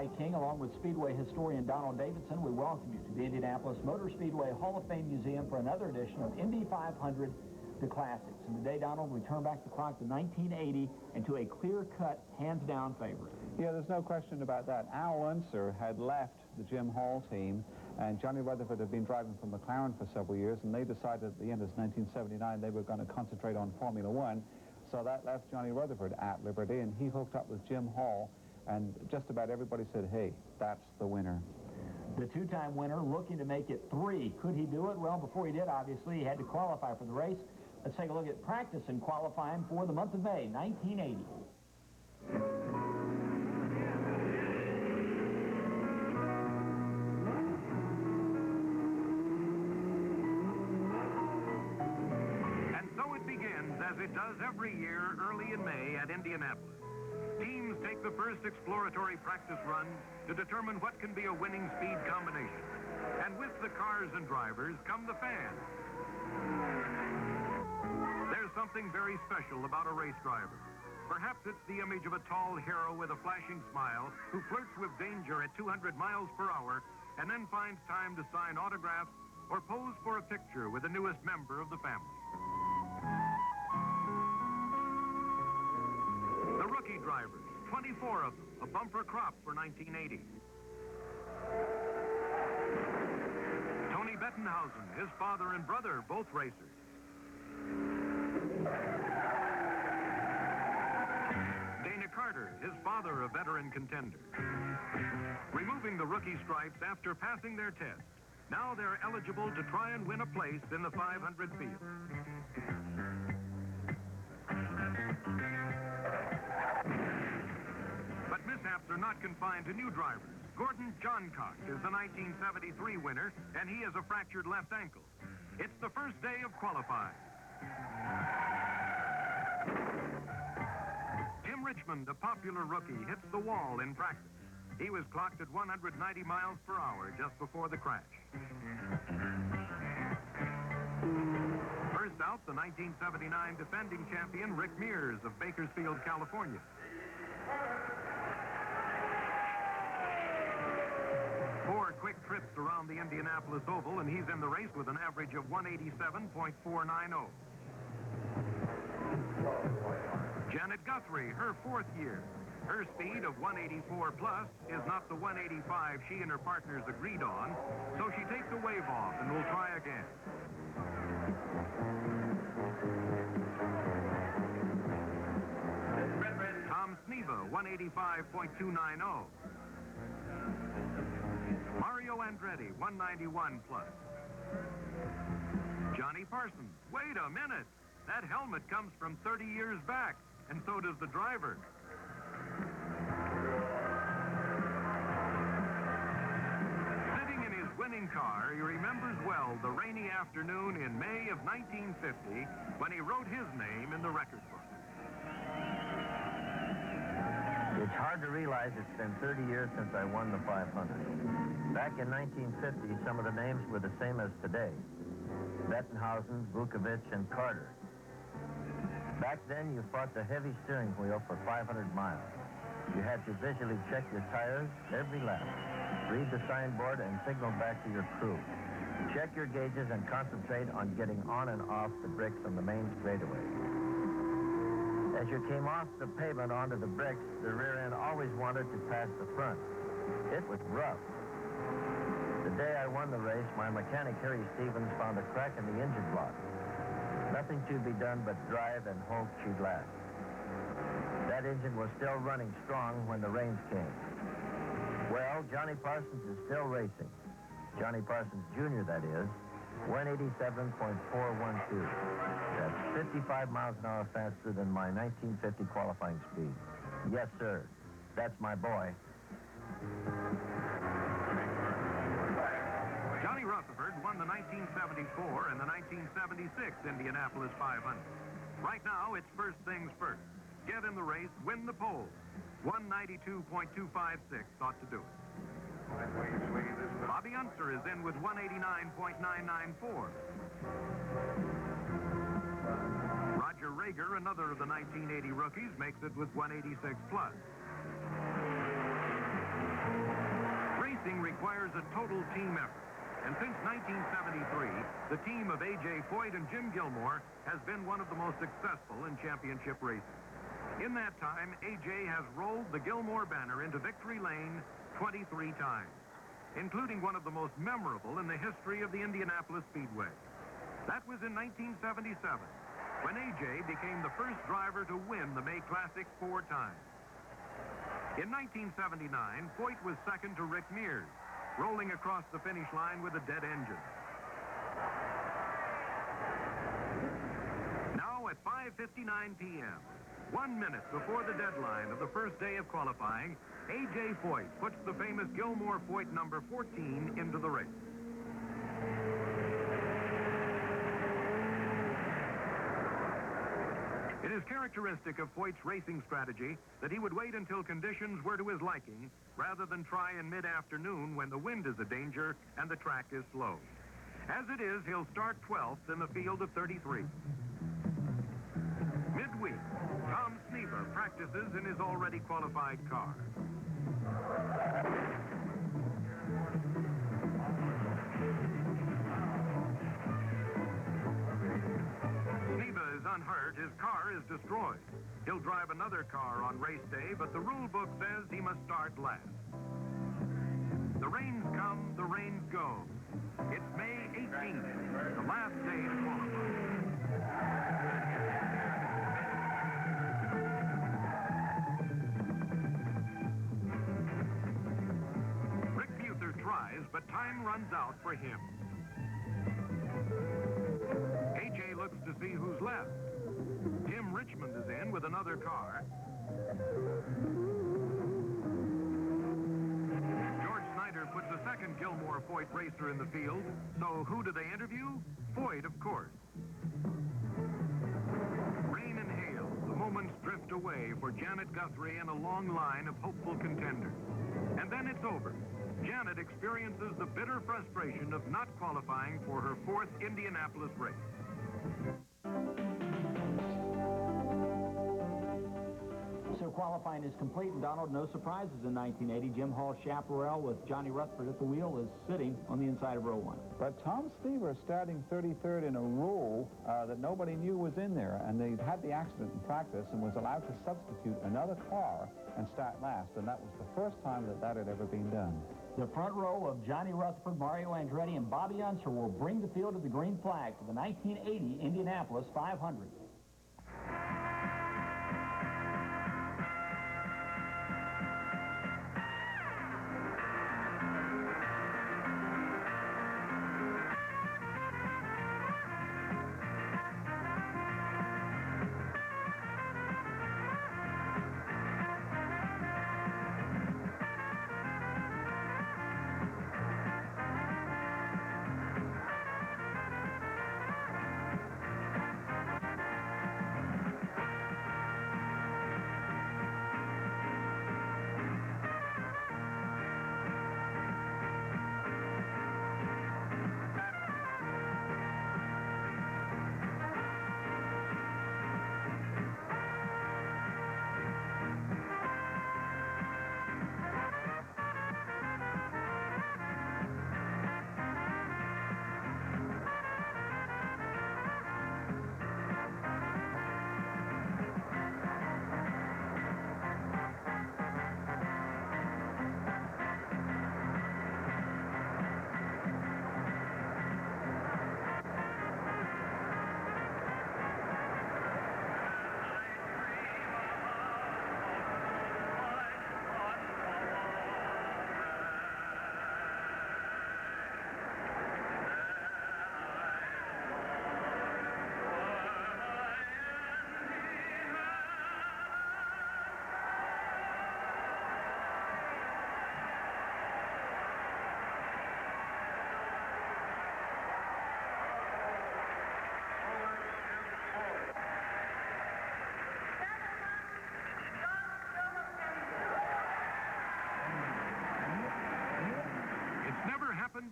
Speedway King, along with Speedway historian Donald Davidson, we welcome you to the Indianapolis Motor Speedway Hall of Fame Museum for another edition of Indy 500, the Classics. And today, Donald, we turn back the clock to 1980 and to a clear-cut, hands-down favorite. Yeah, there's no question about that. Al Unser had left the Jim Hall team, and Johnny Rutherford had been driving for McLaren for several years, and they decided at the end of 1979 they were going to concentrate on Formula One. So that left Johnny Rutherford at Liberty, and he hooked up with Jim Hall, and just about everybody said, hey, that's the winner. The two-time winner looking to make it 3. Could he do it? Well, before he did, obviously, he had to qualify for the race. Let's take a look at practice and qualifying for the month of May, 1980. As it does every year early in May at Indianapolis. Teams take the first exploratory practice run to determine what can be a winning speed combination. And with the cars and drivers come the fans. There's something very special about a race driver. Perhaps it's the image of a tall hero with a flashing smile who flirts with danger at 200 miles per hour and then finds time to sign autographs or pose for a picture with the newest member of the family. The rookie drivers, 24 of them, a bumper crop for 1980. Tony Bettenhausen, his father and brother, both racers. Dana Carter, his father, a veteran contender. Removing the rookie stripes after passing their test. Now they're eligible to try and win a place in the 500 field. But mishaps are not confined to new drivers. Gordon Johncock is the 1973 winner, and he has a fractured left ankle. It's the first day of qualifying. Jim Richmond, a popular rookie, hits the wall in practice. He was clocked at 190 miles per hour just before the crash. First out, the 1979 defending champion, Rick Mears of Bakersfield, California. Four quick trips around the Indianapolis Oval, and he's in the race with an average of 187.490. Janet Guthrie, her 4th year. Her speed of 184 plus is not the 185 she and her partners agreed on, so she takes a wave off and will try again. Tom Sneva, 185.290. Mario Andretti, 191 plus. Johnny Parsons, wait a minute. That helmet comes from 30 years back, and so does the driver. Sitting in his winning car, he remembers well the rainy afternoon in May of 1950 when he wrote his name in the record book. It's hard to realize it's been 30 years since I won the 500. Back in 1950, some of the names were the same as today. Bettenhausen, Vukovich, and Carter. Back then, you fought the heavy steering wheel for 500 miles. You had to visually check your tires every lap, read the signboard, and signal back to your crew. Check your gauges and concentrate on getting on and off the bricks on the main straightaway. As you came off the pavement onto the bricks, the rear end always wanted to pass the front. It was rough. The day I won the race, my mechanic, Harry Stevens, found a crack in the engine block. Nothing to be done but drive and hope she'd last. That engine was still running strong when the rains came. Well, Johnny Parsons is still racing. Johnny Parsons Jr., that is, 187.412. That's 55 miles an hour faster than my 1950 qualifying speed. Yes, sir. That's my boy. Johnny Rutherford won the 1974 and the 1976 Indianapolis 500. Right now, it's first things first. Get in the race, win the pole. 192.256 ought to do it. Bobby Unser is in with 189.994. Roger Rager, another of the 1980 rookies, makes it with 186 plus. racing requires a total team effort. And since 1973, the team of A.J. Foyt and Jim Gilmore has been one of the most successful in championship racing. In that time, A.J. has rolled the Gilmore banner into victory lane 23 times, including one of the most memorable in the history of the Indianapolis Speedway. That was in 1977, when A.J. became the first driver to win the May Classic 4 times. In 1979, Foyt was second to Rick Mears, rolling across the finish line with a dead engine. Now at 5:59 p.m., 1 minute before the deadline of the first day of qualifying, A.J. Foyt puts the famous Gilmore-Foyt number 14 into the race. It is characteristic of Foyt's racing strategy that he would wait until conditions were to his liking rather than try in mid-afternoon when the wind is a danger and the track is slow. As it is, he'll start 12th in the field of 33. Midweek, Tom Sneva practices in his already qualified car. Unhurt, his car is destroyed. He'll drive another car on race day, but the rule book says he must start last. The rains come, the rains go. It's May 18th, the last day to qualify. Rick Buther tries, but time runs out for him. A.J. looks to see who's left. Jim Richmond is in with another car. George Snyder puts a second Gilmore-Foyt racer in the field. So who do they interview? Foyt, of course. Rain and hail. The moments drift away for Janet Guthrie and a long line of hopeful contenders. And then it's over. Janet experiences the bitter frustration of not qualifying for her 4th Indianapolis race. So qualifying is complete, and Donald, no surprises in 1980. Jim Hall's Chaparral with Johnny Rutherford at the wheel is sitting on the inside of row 1. But Tom Stever starting 33rd in a row that nobody knew was in there, and they had the accident in practice and was allowed to substitute another car and start last, and that was the first time that had ever been done. The front row of Johnny Rutherford, Mario Andretti, and Bobby Unser will bring the field to the green flag for the 1980 Indianapolis 500.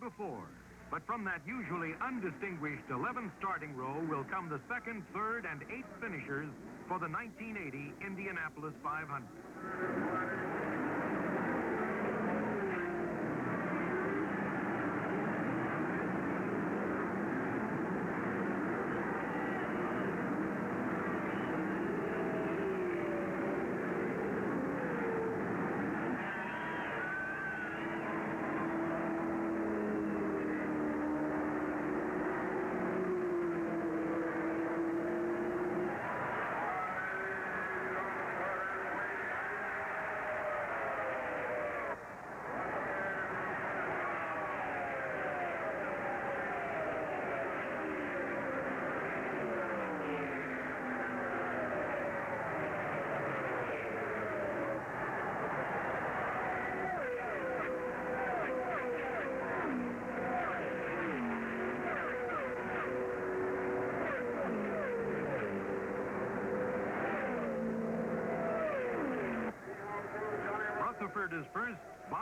Before. But from that usually undistinguished 11th starting row will come the 2nd, 3rd, and 8th finishers for the 1980 Indianapolis 500.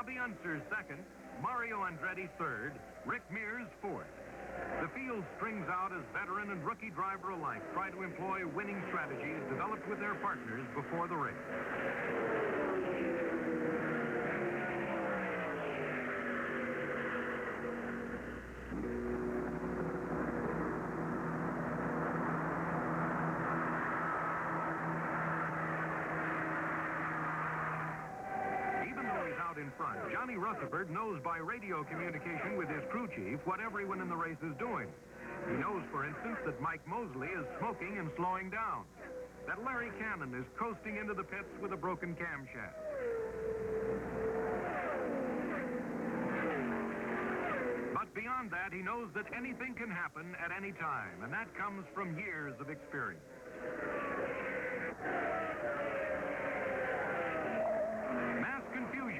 Bobby Unser second, Mario Andretti third, Rick Mears fourth. The field strings out as veteran and rookie driver alike try to employ winning strategies developed with their partners before the race. In front, Johnny Rutherford knows by radio communication with his crew chief what everyone in the race is doing. He knows, for instance, that Mike Mosley is smoking and slowing down, that Larry Cannon is coasting into the pits with a broken camshaft. But beyond that, he knows that anything can happen at any time, and that comes from years of experience.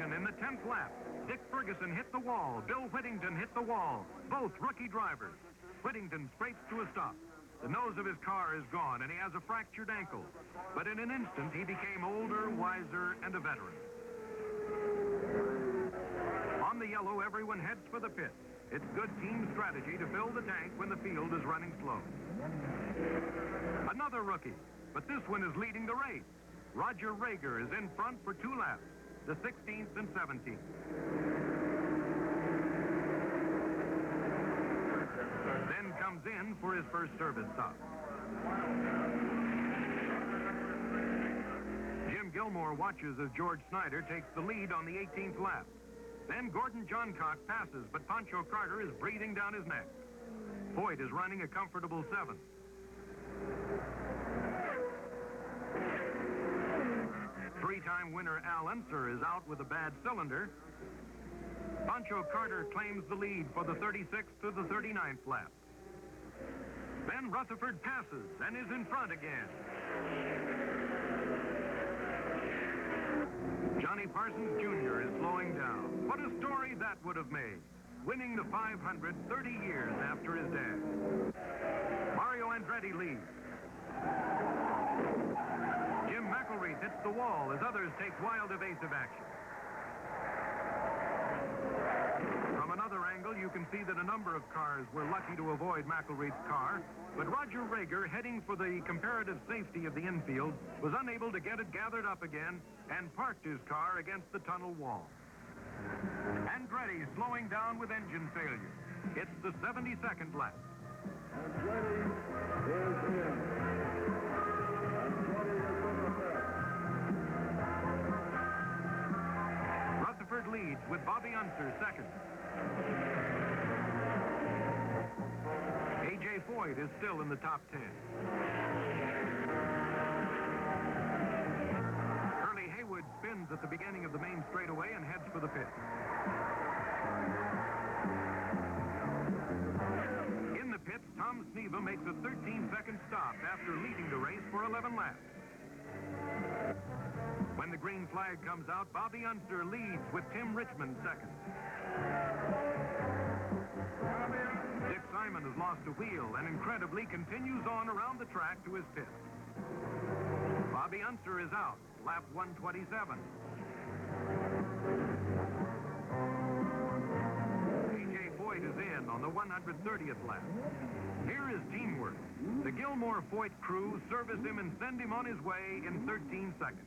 In the 10th lap, Dick Ferguson hit the wall. Bill Whittington hit the wall. Both rookie drivers. Whittington scrapes to a stop. The nose of his car is gone, and he has a fractured ankle. But in an instant, he became older, wiser, and a veteran. On the yellow, everyone heads for the pit. It's good team strategy to fill the tank when the field is running slow. Another rookie, but this one is leading the race. Roger Rager is in front for 2 laps. The 16th and 17th. Then comes in for his first service stop. Jim Gilmore watches as George Snyder takes the lead on the 18th lap. Then Gordon Johncock passes, but Pancho Carter is breathing down his neck. Foyt is running a comfortable 7th. Three-time winner Al Unser is out with a bad cylinder. Pancho Carter claims the lead for the 36th to the 39th lap. Then Rutherford passes and is in front again. Johnny Parsons Jr. is slowing down. What a story that would have made, winning the 500 30 years after his dad. Mario Andretti leads. Jim McElreath hits the wall as others take wild evasive action. From another angle, you can see that a number of cars were lucky to avoid McElreath's car, but Roger Rager, heading for the comparative safety of the infield, was unable to get it gathered up again and parked his car against the tunnel wall. Andretti slowing down with engine failure. It's the 72nd lap. Andretti is in. Rutherford leads with Bobby Unser second. A.J. Foyt is still in the top 10. Early Haywood spins at the beginning of the main straightaway and heads for the pit. In the pits, Tom Sneva makes a 13-second stop after leading the race for 11 laps. When the green flag comes out, Bobby Unser leads with Tim Richmond second. Dick Simon has lost a wheel and incredibly continues on around the track to his pit. Bobby Unser is out, lap 127. A.J. Foyt is in on the 130th lap. Here is teamwork. The Gilmore-Foyt crew service him and send him on his way in 13 seconds.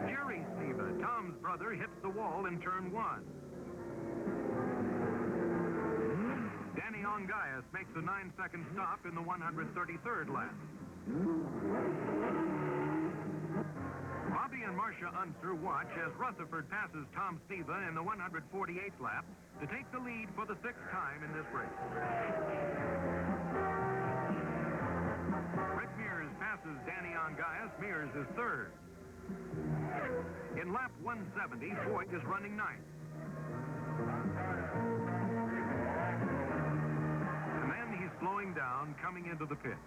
Jerry Sneva, Tom's brother, hits the wall in turn 1. Danny Ongaias makes a 9-second stop in the 133rd lap. Bobby and Marcia Unser watch as Rutherford passes Tom Sneva in the 148th lap to take the lead for the 6th time in this race. Rick Mears passes Danny Ongaias. Mears is third. In lap 170, Foyt is running 9th. And then he's slowing down, coming into the pit.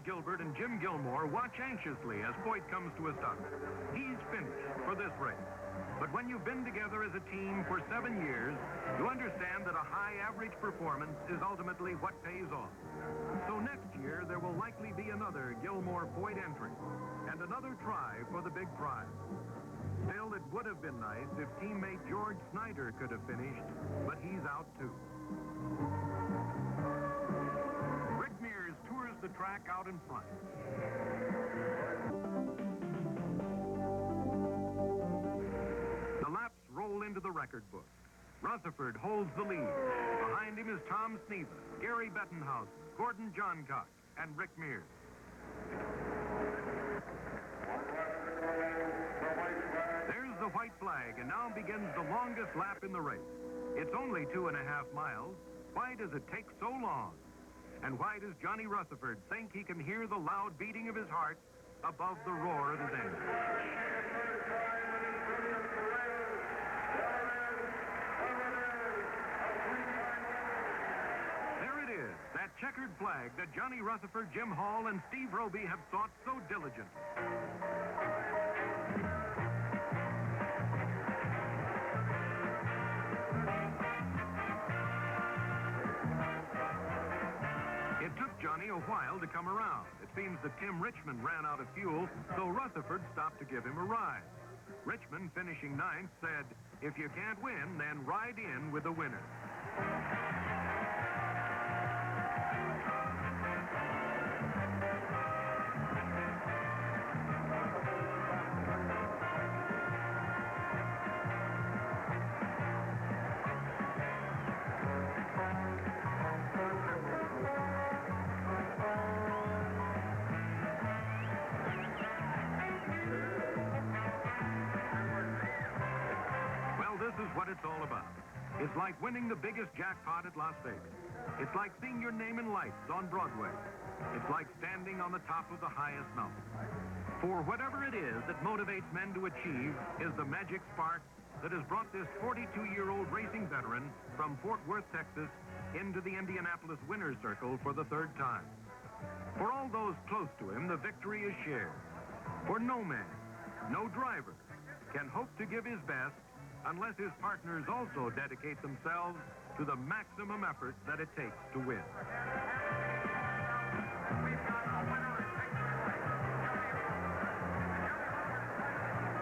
Gilbert and Jim Gilmore watch anxiously as Foyt comes to a stop. He's finished for this race. But when you've been together as a team for 7 years, you understand that a high average performance is ultimately what pays off. So next year, there will likely be another Gilmore-Foyt entry and another try for the big prize. Still, it would have been nice if teammate George Snyder could have finished, but he's out too. Rick Mears tours the track out in front. The laps roll into the record book. Rutherford holds the lead. Behind him is Tom Sneva, Gary Bettenhausen, Gordon Johncock, and Rick Mears. There's the white flag, and now begins the longest lap in the race. It's only 2.5 miles. Why does it take so long? And why does Johnny Rutherford think he can hear the loud beating of his heart above the roar of his engine? There it is, that checkered flag that Johnny Rutherford, Jim Hall, and Steve Roby have sought so diligently. It took Johnny a while to come around. It seems that Tim Richmond ran out of fuel, so Rutherford stopped to give him a ride. Richmond, finishing 9th, said, "If you can't win, then ride in with the winner." This is what it's all about. It's like winning the biggest jackpot at Las Vegas. It's like seeing your name in lights on Broadway. It's like standing on the top of the highest mountain. For whatever it is that motivates men to achieve is the magic spark that has brought this 42-year-old racing veteran from Fort Worth, Texas, into the Indianapolis winner's circle for the 3rd time. For all those close to him, the victory is shared. For no man, no driver, can hope to give his best unless his partners also dedicate themselves to the maximum effort that it takes to win.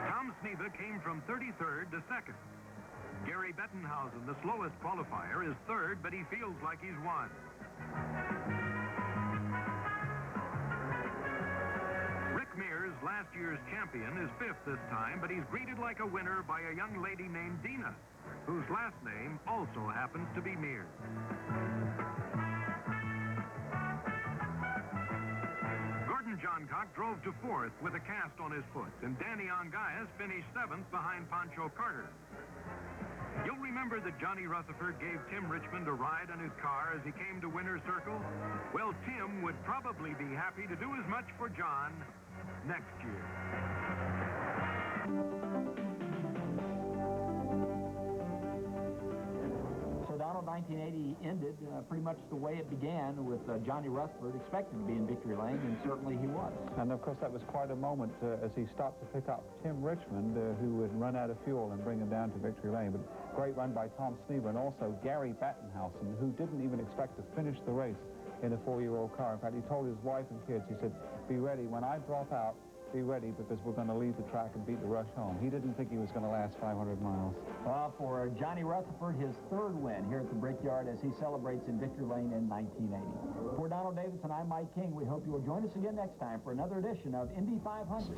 Tom Sneva came from 33rd to 2nd. Gary Bettenhausen, the slowest qualifier, is 3rd, but he feels like he's won. Mears, last year's champion, is 5th this time, but he's greeted like a winner by a young lady named Dina, whose last name also happens to be Mears. Gordon Johncock drove to 4th with a cast on his foot, and Danny Ongaias finished 7th behind Pancho Carter. You'll remember that Johnny Rutherford gave Tim Richmond a ride on his car as he came to Winner's Circle? Well, Tim would probably be happy to do as much for John next year. So, Donald, 1980 ended pretty much the way it began, with Johnny Rutherford expected to be in victory lane, and certainly he was. And, of course, that was quite a moment as he stopped to pick up Tim Richmond, who would run out of fuel and bring him down to victory lane. But great run by Tom Sneva, and also Gary Bettenhausen, who didn't even expect to finish the race in a 4-year-old car. In fact, he told his wife and kids, he said, "Be ready. When I drop out, be ready, because we're going to leave the track and beat the rush home." He didn't think he was going to last 500 miles. Well, for Johnny Rutherford, his 3rd win here at the Brickyard as he celebrates in victory lane in 1980. For Donald Davidson, I'm Mike King. We hope you will join us again next time for another edition of Indy 500.